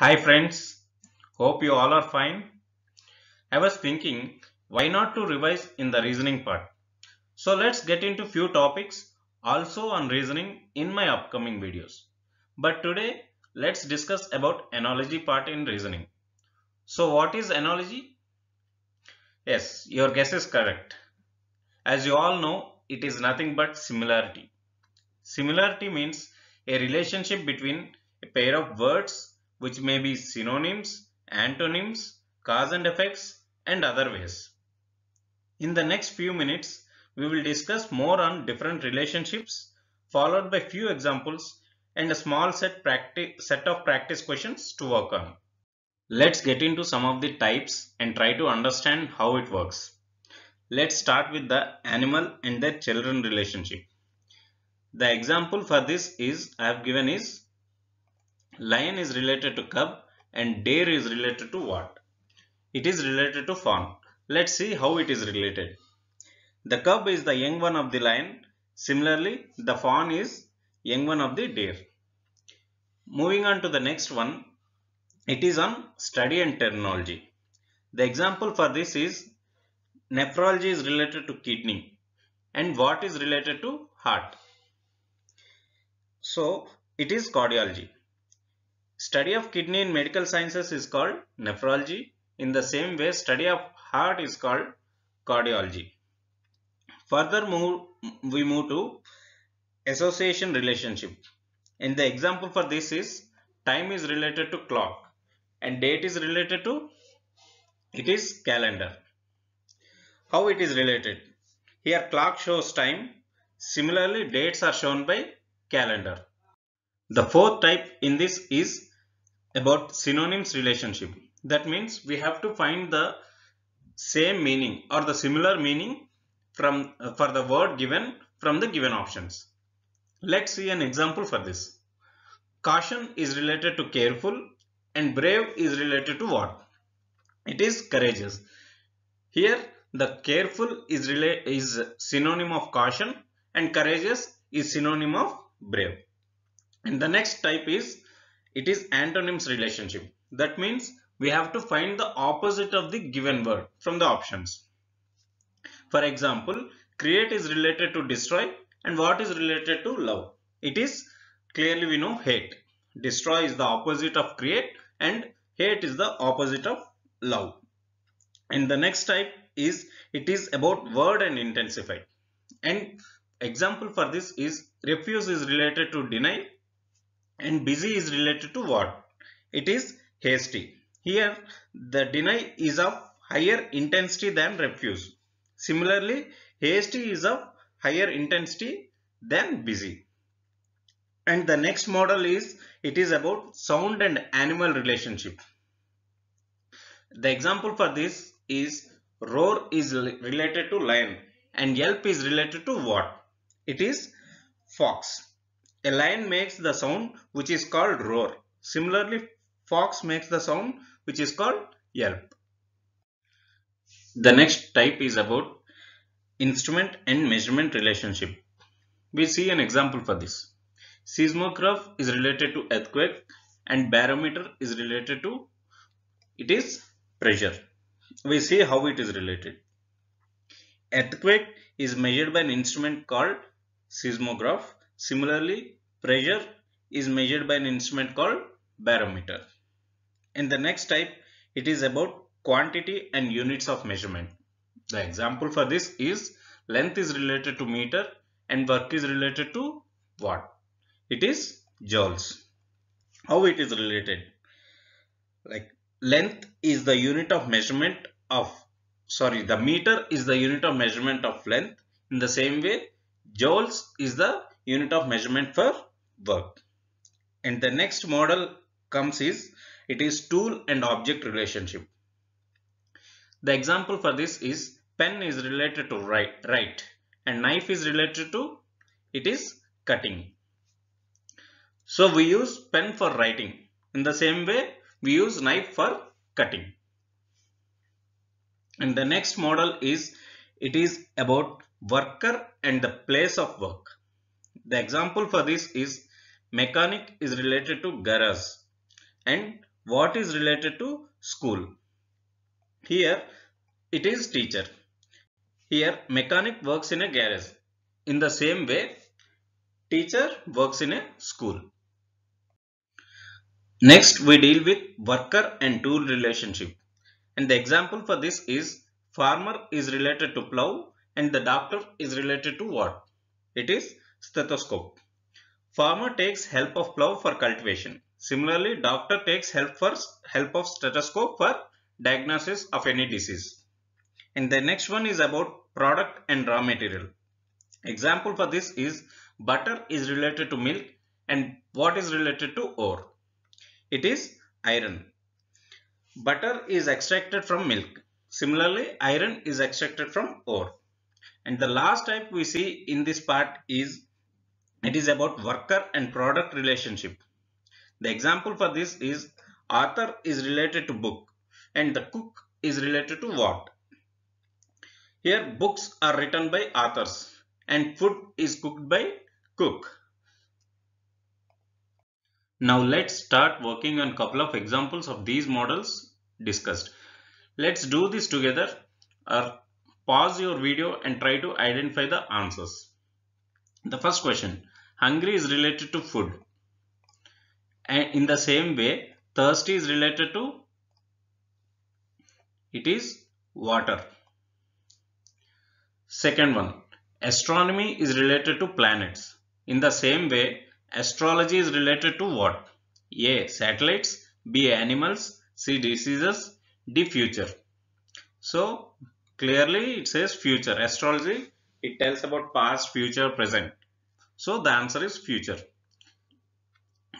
Hi friends, hope you all are fine. I was thinking why not to revise in the reasoning part. So let's get into few topics also on reasoning in my upcoming videos. But today let's discuss about analogy part in reasoning. So what is analogy? Yes, your guess is correct. As you all know, it is nothing but similarity. Similarity means a relationship between a pair of words which may be synonyms, antonyms, cause and effects, and other ways. In the next few minutes, we will discuss more on different relationships, followed by few examples and a small set of practice questions to work on. Let's get into some of the types and try to understand how it works. Let's start with the animal and their children relationship. The example for this is I have given is lion is related to cub and deer is related to what? It is related to fawn. Let's see how it is related. The cub is the young one of the lion. Similarly, the fawn is young one of the deer. Moving on to the next one, it is on study and terminology. The example for this is nephrology is related to kidney and what is related to heart. So, it is cardiology. Study of kidney in medical sciences is called nephrology. In the same way, study of heart is called cardiology. Further we move to association relationship. And the example for this is time is related to clock and date is related to it is calendar. How it is related? Here clock shows time. Similarly, dates are shown by calendar. The fourth type in this is about synonyms relationship. That means we have to find the same meaning or the similar meaning from for the word given from the given options. Let's see an example for this. Caution is related to careful and brave is related to what? It is courageous. Here the careful is synonym of caution and courageous is synonym of brave. And the next type is it is antonyms relationship. That means we have to find the opposite of the given word from the options. For example, create is related to destroy and what is related to love? It is clearly we know hate. Destroy is the opposite of create and hate is the opposite of love. And the next type is it is about word and intensify. And example for this is refuse is related to deny and busy is related to what? It is hasty. Here the deny is of higher intensity than refuse. Similarly, hasty is of higher intensity than busy. And the next model is it is about sound and animal relationship. The example for this is roar is related to lion and yelp is related to what? It is fox. A lion makes the sound which is called roar. Similarly, fox makes the sound which is called yelp. The next type is about instrument and measurement relationship. We see an example for this. Seismograph is related to earthquake and barometer is related to it is pressure. We see how it is related. Earthquake is measured by an instrument called seismograph. Similarly, pressure is measured by an instrument called barometer. In the next type, it is about quantity and units of measurement. The example for this is length is related to meter and work is related to watt. It is joules. How it is related? Like length is the unit of measurement of the meter is the unit of measurement of length. In the same way, joules is the unit of measurement for work. And the next model comes is it is tool and object relationship. The example for this is pen is related to write and knife is related to it is cutting. So we use pen for writing. In the same way, we use knife for cutting. And the next model is it is about worker and the place of work. The example for this is mechanic is related to garage and What is related to school? Here it is teacher. Here mechanic works in a garage. In the same way, teacher works in a school. Next, we deal with worker and tool relationship. And the example for this is farmer is related to plow and the doctor is related to what? It is stethoscope. Farmer takes help of plow for cultivation. Similarly, doctor takes help of stethoscope for diagnosis of any disease. And the next one is about product and raw material. Example for this is butter is related to milk and what is related to ore? It is iron. Butter is extracted from milk. Similarly, iron is extracted from ore. And the last type we see in this part is it is about worker and product relationship. The example for this is author is related to book and the cook is related to what? Here books are written by authors and food is cooked by cook. Now let's start working on a couple of examples of these models discussed. Let's do this together or pause your video and try to identify the answers. The first question, hungry is related to food. And in the same way, thirsty is related to, it is water. Second one, astronomy is related to planets. In the same way, astrology is related to what? A. Satellites, B. Animals, C. Diseases, D. Future. So clearly it says future. Astrology, it tells about past, future, present. So the answer is future.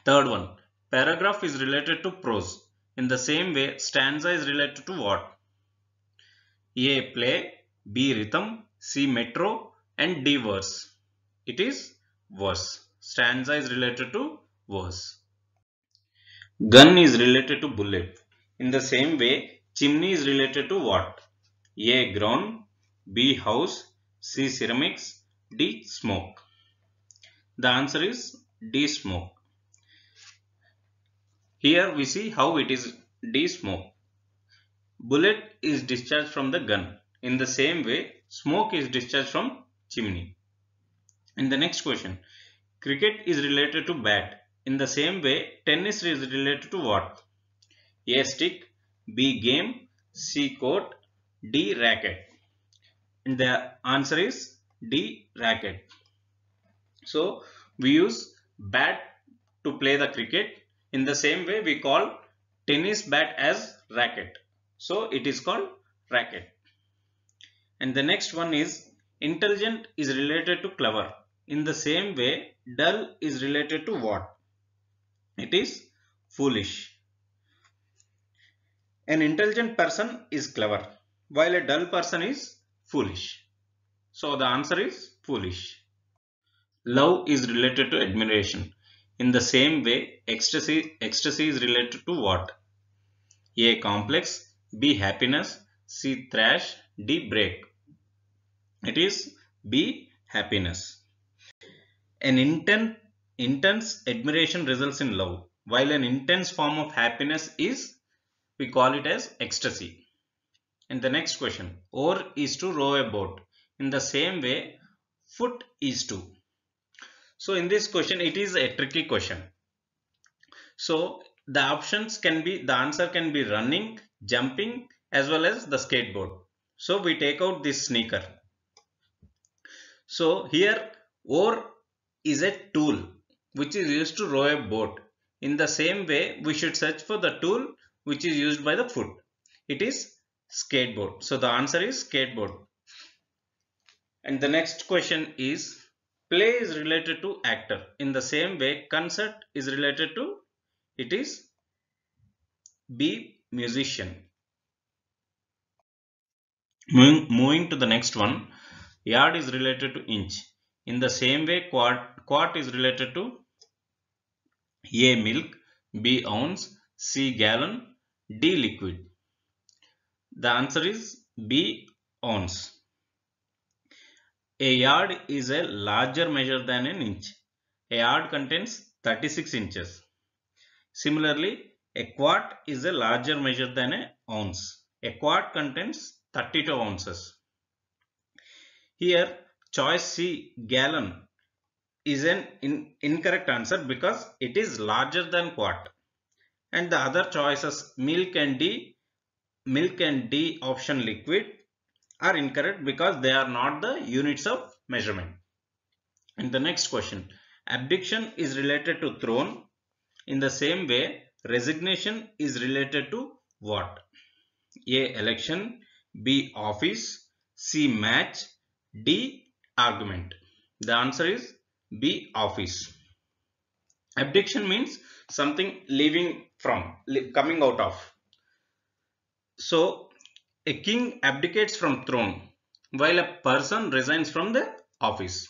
Third one, paragraph is related to prose. In the same way, stanza is related to what? A. Play, B. Rhythm, C. Metro and D. Verse. It is verse. Stanza is related to verse. Gun is related to bullet. In the same way, chimney is related to what? A. Ground, B. House, C. Ceramics, D. Smoke. The answer is D. Smoke. Here we see how it is D. Smoke. Bullet is discharged from the gun. In the same way, smoke is discharged from chimney. In the next question, cricket is related to bat. In the same way, tennis is related to what? A. Stick, B. Game, C. Court, D. Racket. And the answer is D. Racket. So we use bat to play the cricket. In the same way, we call tennis bat as racket. So it is called racket. And the next one is intelligent is related to clever. In the same way, dull is related to what? It is foolish. An intelligent person is clever, while a dull person is foolish. So the answer is foolish. Love is related to admiration. In the same way, ecstasy is related to what? A. Complex, B. Happiness, C. Thrash, D. Break. It is B. Happiness. An intense admiration results in love, while an intense form of happiness is, we call it as ecstasy. And the next question, oar is to row a boat. In the same way, foot is to. So in this question, it is a tricky question. So the options can be, the answer can be running, jumping as well as the skateboard. So we take out this sneaker. So here oar is a tool which is used to row a boat. In the same way, we should search for the tool which is used by the foot. It is skateboard. So the answer is skateboard. And the next question is play is related to actor. In the same way, concert is related to, it is B. Musician. Moving to the next one, yard is related to inch. In the same way, quart is related to A. Milk, B. Ounce, C. Gallon, D. Liquid. The answer is B. Ounce. A yard is a larger measure than an inch. A yard contains 36 inches. Similarly, A quart is a larger measure than an ounce. A quart contains 32 ounces. Here, choice C, gallon, is an incorrect answer because it is larger than quart. And the other choices, milk and D option liquid, are incorrect because they are not the units of measurement. And the next question, abdication is related to throne. In the same way, resignation is related to what? A, election, B, office, C, match, D, argument. The answer is B, office. Abdication means something leaving from, coming out of. So, a king abdicates from throne while a person resigns from the office.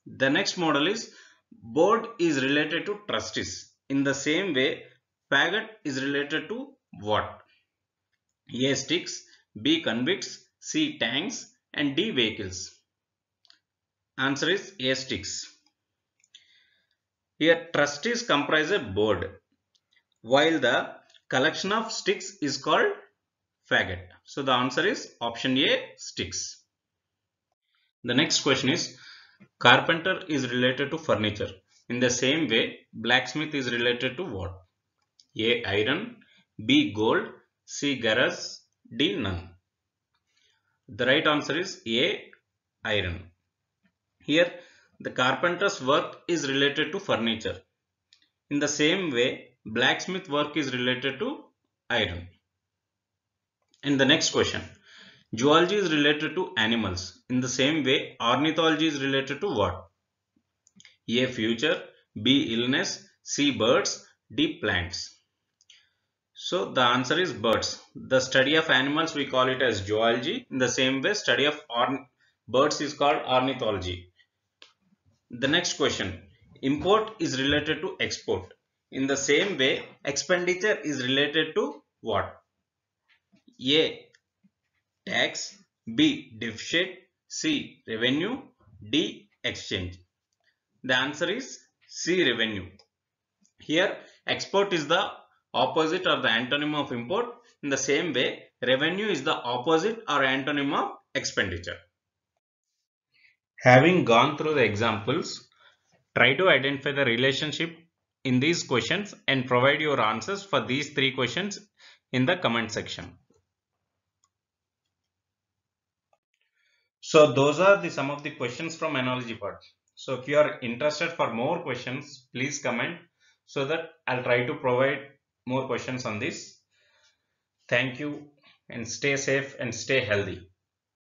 The next model is board is related to trustees. In the same way, faggot is related to what? A, sticks, B, convicts, C, tanks, and D, vehicles. Answer is A, sticks. Here, trustees comprise a board, while the collection of sticks is called faggot. So the answer is option A, sticks. The next question is carpenter is related to furniture. In the same way, blacksmith is related to what? A, iron, B, gold, C, garage, D, none. The right answer is A, iron. Here, the carpenter's work is related to furniture. In the same way, blacksmith work is related to iron. And the next question, zoology is related to animals. In the same way, ornithology is related to what? A, future, B, illness, C, birds, D, plants. So the answer is birds. The study of animals we call it as zoology. In the same way, study of birds is called ornithology. The next question, import is related to export. In the same way, expenditure is related to what? A, tax, B, deficit, C, revenue, D, exchange. The answer is C, revenue. Here, export is the opposite or the antonym of import. In the same way, revenue is the opposite or antonym of expenditure. Having gone through the examples, try to identify the relationship in these questions and provide your answers for these three questions in the comment section. So those are some of the questions from analogy part. So if you are interested for more questions, please comment so that I'll try to provide more questions on this. Thank you and stay safe and stay healthy.